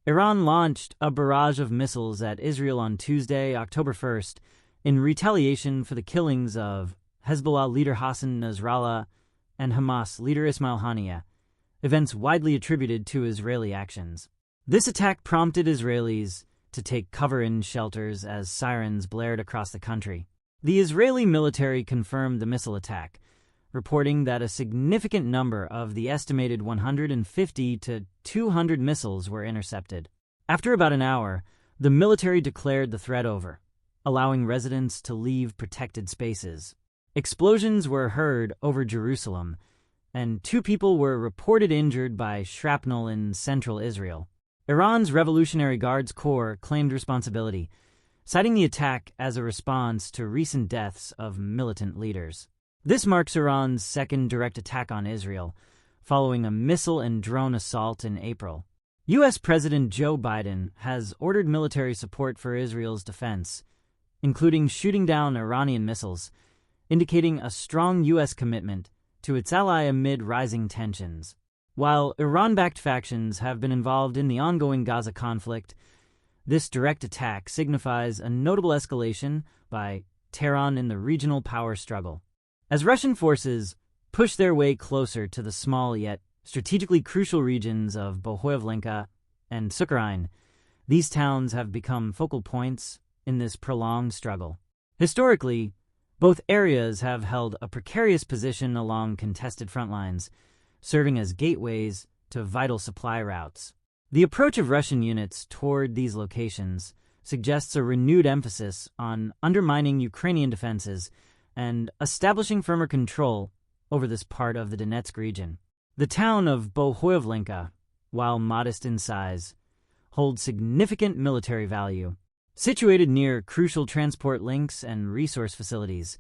Iran launched a barrage of missiles at Israel on Tuesday, October 1st, in retaliation for the killings of Hezbollah leader Hassan Nasrallah and Hamas leader Ismail Haniyeh, events widely attributed to Israeli actions. This attack prompted Israelis to take cover in shelters as sirens blared across the country. The Israeli military confirmed the missile attack, reporting that a significant number of the estimated 150 to 200 missiles were intercepted. After about an hour, the military declared the threat over, allowing residents to leave protected spaces. Explosions were heard over Jerusalem, and 2 people were reported injured by shrapnel in central Israel. Iran's Revolutionary Guards Corps claimed responsibility, citing the attack as a response to recent deaths of militant leaders. This marks Iran's second direct attack on Israel, following a missile and drone assault in April. U.S. President Joe Biden has ordered military support for Israel's defense, including shooting down Iranian missiles, indicating a strong U.S. commitment to its ally amid rising tensions. While Iran-backed factions have been involved in the ongoing Gaza conflict, this direct attack signifies a notable escalation by Tehran in the regional power struggle. As Russian forces push their way closer to the small yet strategically crucial regions of Bohoyavlenka and Sukharin, these towns have become focal points in this prolonged struggle. Historically, both areas have held a precarious position along contested front lines, serving as gateways to vital supply routes. The approach of Russian units toward these locations suggests a renewed emphasis on undermining Ukrainian defenses and establishing firmer control over this part of the Donetsk region. The town of Bohoyavlenka, while modest in size, holds significant military value. Situated near crucial transport links and resource facilities,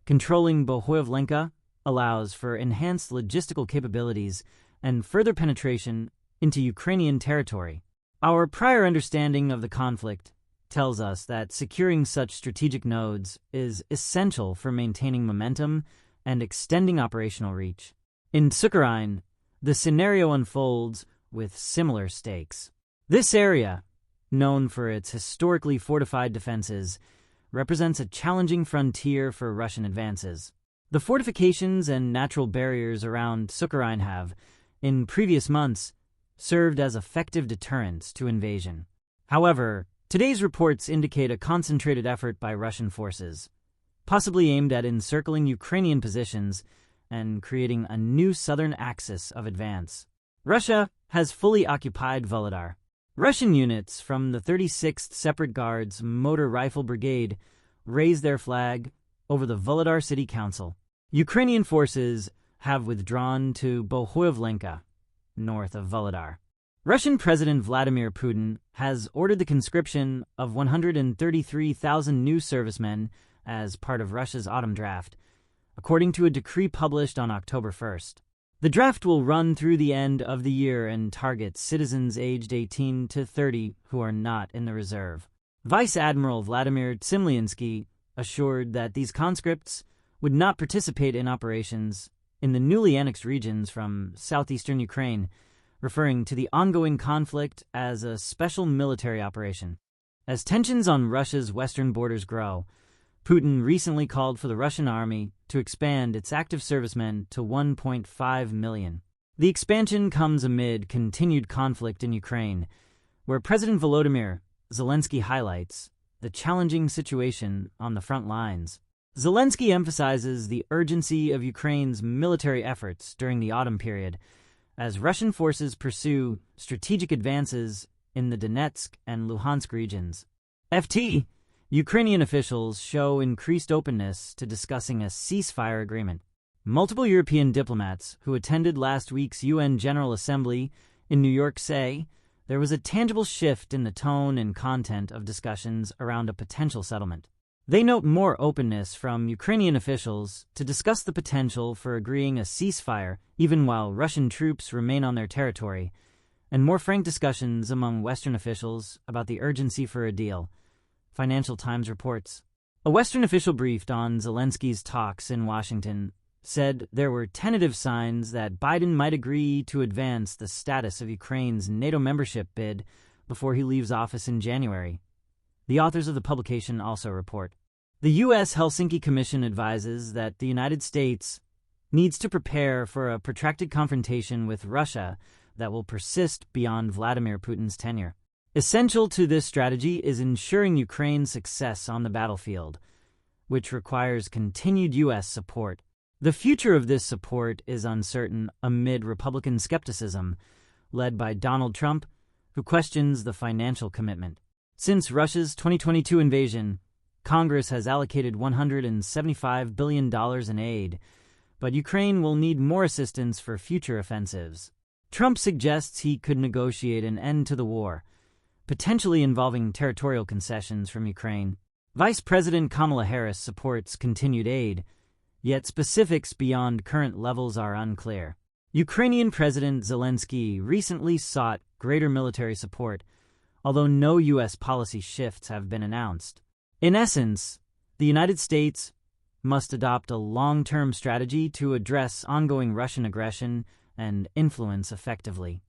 controlling Bohoyavlenka allows for enhanced logistical capabilities and further penetration into Ukrainian territory. Our prior understanding of the conflict tells us that securing such strategic nodes is essential for maintaining momentum and extending operational reach. In Sukharin, the scenario unfolds with similar stakes. This area, known for its historically fortified defenses, represents a challenging frontier for Russian advances. The fortifications and natural barriers around Sukharin have, in previous months, served as effective deterrents to invasion. However, today's reports indicate a concentrated effort by Russian forces, possibly aimed at encircling Ukrainian positions and creating a new southern axis of advance. Russia has fully occupied Volodar. Russian units from the 36th Separate Guards Motor Rifle Brigade raised their flag over the Volodar City Council. Ukrainian forces have withdrawn to Bohoyavlenka, north of Volodar. Russian President Vladimir Putin has ordered the conscription of 133,000 new servicemen as part of Russia's autumn draft, according to a decree published on October 1st. The draft will run through the end of the year and target citizens aged 18 to 30 who are not in the reserve. Vice Admiral Vladimir Tsimliansky assured that these conscripts would not participate in operations in the newly annexed regions from southeastern Ukraine, referring to the ongoing conflict as a special military operation. As tensions on Russia's western borders grow, Putin recently called for the Russian army to expand its active servicemen to 1.5 million. The expansion comes amid continued conflict in Ukraine, where President Volodymyr Zelensky highlights the challenging situation on the front lines. Zelensky emphasizes the urgency of Ukraine's military efforts during the autumn period, as Russian forces pursue strategic advances in the Donetsk and Luhansk regions. Ukrainian officials show increased openness to discussing a ceasefire agreement. Multiple European diplomats who attended last week's UN General Assembly in New York say there was a tangible shift in the tone and content of discussions around a potential settlement. They note more openness from Ukrainian officials to discuss the potential for agreeing a ceasefire even while Russian troops remain on their territory, and more frank discussions among Western officials about the urgency for a deal, Financial Times reports. A Western official briefed on Zelensky's talks in Washington said there were tentative signs that Biden might agree to advance the status of Ukraine's NATO membership bid before he leaves office in January. The authors of the publication also report. The U.S. Helsinki Commission advises that the United States needs to prepare for a protracted confrontation with Russia that will persist beyond Vladimir Putin's tenure. Essential to this strategy is ensuring Ukraine's success on the battlefield, which requires continued U.S. support. The future of this support is uncertain amid Republican skepticism, led by Donald Trump, who questions the financial commitment. Since Russia's 2022 invasion, Congress has allocated $175 billion in aid, but Ukraine will need more assistance for future offensives. Trump suggests he could negotiate an end to the war, potentially involving territorial concessions from Ukraine. Vice President Kamala Harris supports continued aid, yet specifics beyond current levels are unclear. Ukrainian President Zelensky recently sought greater military support, although no U.S. policy shifts have been announced. In essence, the United States must adopt a long-term strategy to address ongoing Russian aggression and influence effectively.